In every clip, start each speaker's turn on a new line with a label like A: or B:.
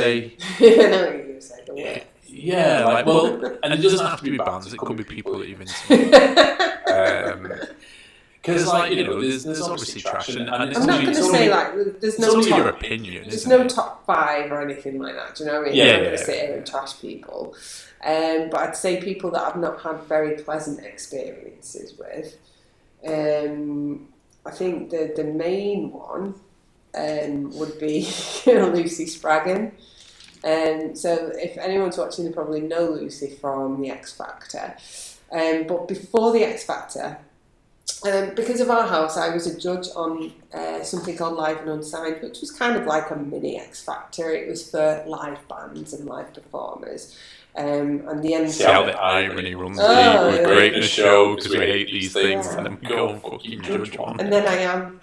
A: say.
B: I know what you're going to say. The wit.
A: Yeah, like, well, and it doesn't have to be bands. It could be people that you've interviewed. Because, like, you know, there's obviously trash, and it's
B: I'm not going to say, like, there's no
A: only
B: top,
A: your opinion,
B: there's no top 5 or anything like that, do you know what I mean? I'm not going to sit here and trash people. But I'd say people that I've not had very pleasant experiences with. I think the main one would be Lucy Spraggan. So if anyone's watching, they probably know Lucy from The X Factor. But before The X Factor, because of our house, I was a judge on something called Live and Unsigned, which was kind of like a mini X Factor. It was for live bands and live performers. And the end.
A: See how the irony runs deep. We're great in the show because we hate these things, and then we go and fucking judge one.
B: And then I am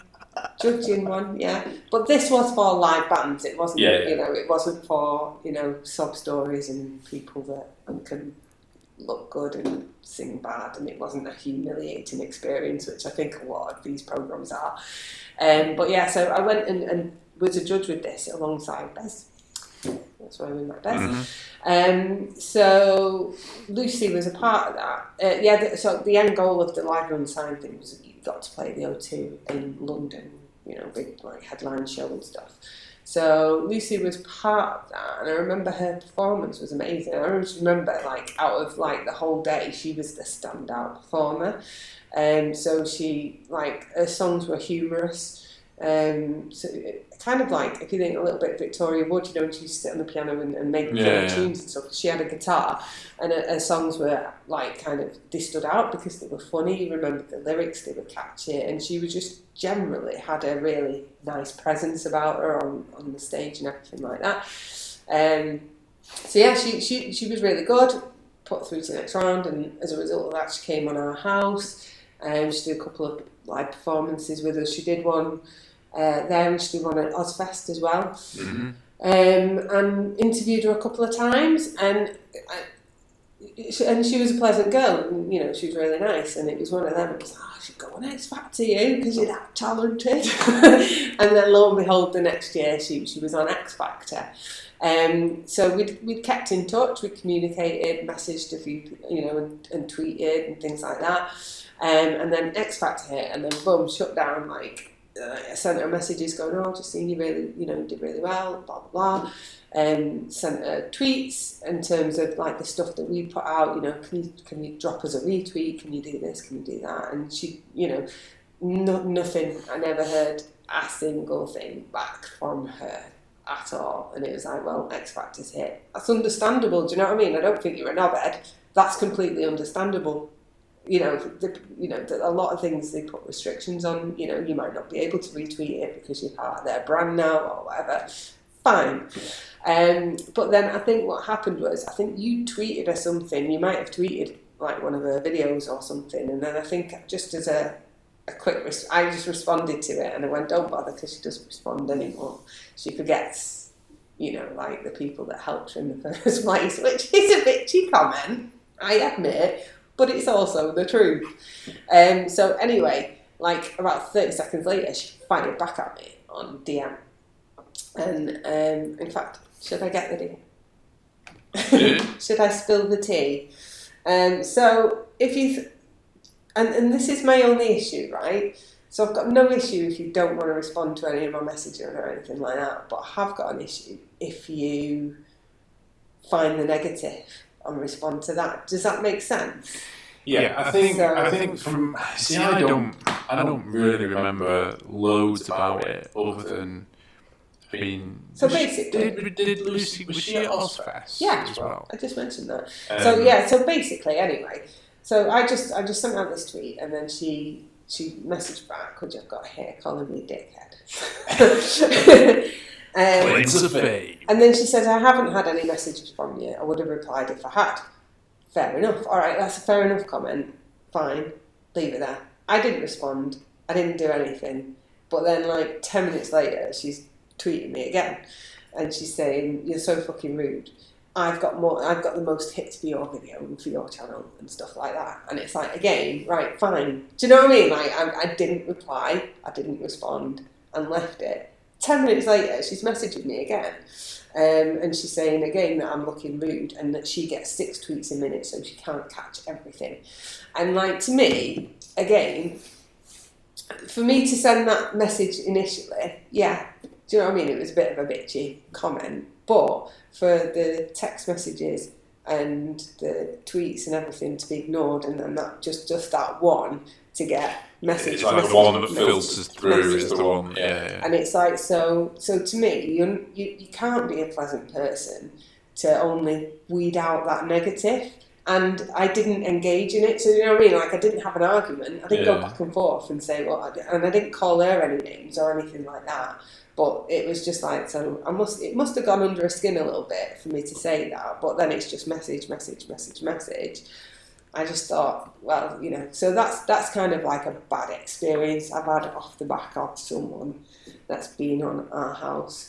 B: judging one, yeah. But this was for live bands. It wasn't, you know, it wasn't for, you know, sob stories and people that can look good and sing bad, and it wasn't a humiliating experience, which I think a lot of these programmes are. But yeah, so I went and was a judge with this alongside Bez. That's where we met Bez.
A: Mm-hmm.
B: So Lucy was a part of that. So the end goal of the Live and Unsigned thing was that you got to play the O2 in London, you know, big like headline show and stuff. So Lucy was part of that, and I remember her performance was amazing. I just remember, like, out of like the whole day, she was the standout performer. So she, like, her songs were humorous. So kind of like, if you think a little bit Victoria Wood, you know, when she used to sit on the piano and make tunes and stuff. She had a guitar, and her songs were like kind of, they stood out because they were funny. You remember the lyrics, they were catchy, and she was just generally had a really nice presence about her on the stage and everything like that. So yeah, she was really good. Put through to the next round, and as a result of that, she came on our house. She did a couple of live performances with us. She did one there, and she did one at Ozfest as well.
A: Mm-hmm.
B: And interviewed her a couple of times, and she was a pleasant girl, and, you know, she was really nice, and it was one of them. It was like, I should go on X Factor, you, because you're that talented. And then lo and behold, the next year she was on X Factor. So we'd kept in touch, we communicated, messaged a few, you know, and tweeted and things like that. And then X Factor hit, and then boom, shut down. Like, I sent her messages going, oh, just seen you really, you know, did really well, blah blah blah. Sent her tweets in terms of like the stuff that we put out. You know, can you drop us a retweet? Can you do this? Can you do that? And she, you know, nothing. I never heard a single thing back from her at all. And it was like, well, X Factor's hit. That's understandable. Do you know what I mean? I don't think you're a knobhead. That's completely understandable. You know, a lot of things they put restrictions on. You know, you might not be able to retweet it because you're part of their brand now or whatever. Fine. But then I think what happened was, I think you tweeted her something. You might have tweeted like one of her videos or something, and then I think just as a quick, I just responded to it, and I went, don't bother, because she doesn't respond anymore. She forgets, you know, like the people that helped her in the first place, which is a bitchy comment, I admit. But it's also the truth. So anyway, like about 30 seconds later, she fired back at me on DM. And in fact, should I get the DM? Should I spill the tea? So if you, and this is my only issue, right? So I've got no issue if you don't want to respond to any of my messages or anything like that. But I have got an issue if you find the negative and respond to that. Does that make sense?
A: Yeah, I think from, see, I don't really remember loads about it other than, I mean,
B: so basically,
A: did Lucy, was she at Ozfest?
B: Yeah,
A: as well?
B: I just mentioned that. So basically, anyway, so I just sent out this tweet, and then she messaged back, which I've got here, calling me dickhead.
A: Claims of fame.
B: And then she said, I haven't had any messages from you. I would have replied if I had. Fair enough. All right, that's a fair enough comment. Fine. Leave it there. I didn't respond. I didn't do anything. But then, like, 10 minutes later, she's tweeting me again. And she's saying, you're so fucking rude. I've got the most hits for your video and for your channel and stuff like that. And it's like, again, right, fine. Do you know what I mean? Like, I didn't reply. I didn't respond and left it. 10 minutes later, she's messaging me again. And she's saying again that I'm looking rude and that she gets 6 tweets a minute, so she can't catch everything. And like, to me, again, for me to send that message initially, yeah, do you know what I mean? It was a bit of a bitchy comment. But for the text messages and the tweets and everything to be ignored, and then that just that one to get message.
A: It's like the one that filters through is the one, yeah.
B: And it's like, so to me, you can't be a pleasant person to only weed out that negative. And I didn't engage in it, so you know what I mean? Like, I didn't have an argument. I didn't go back and forth and say and I didn't call her any names or anything like that. But it was just like, so it must have gone under her skin a little bit for me to say that. But then it's just message. I just thought, well, you know, so that's kind of like a bad experience I've had off the back of someone that's been on our house.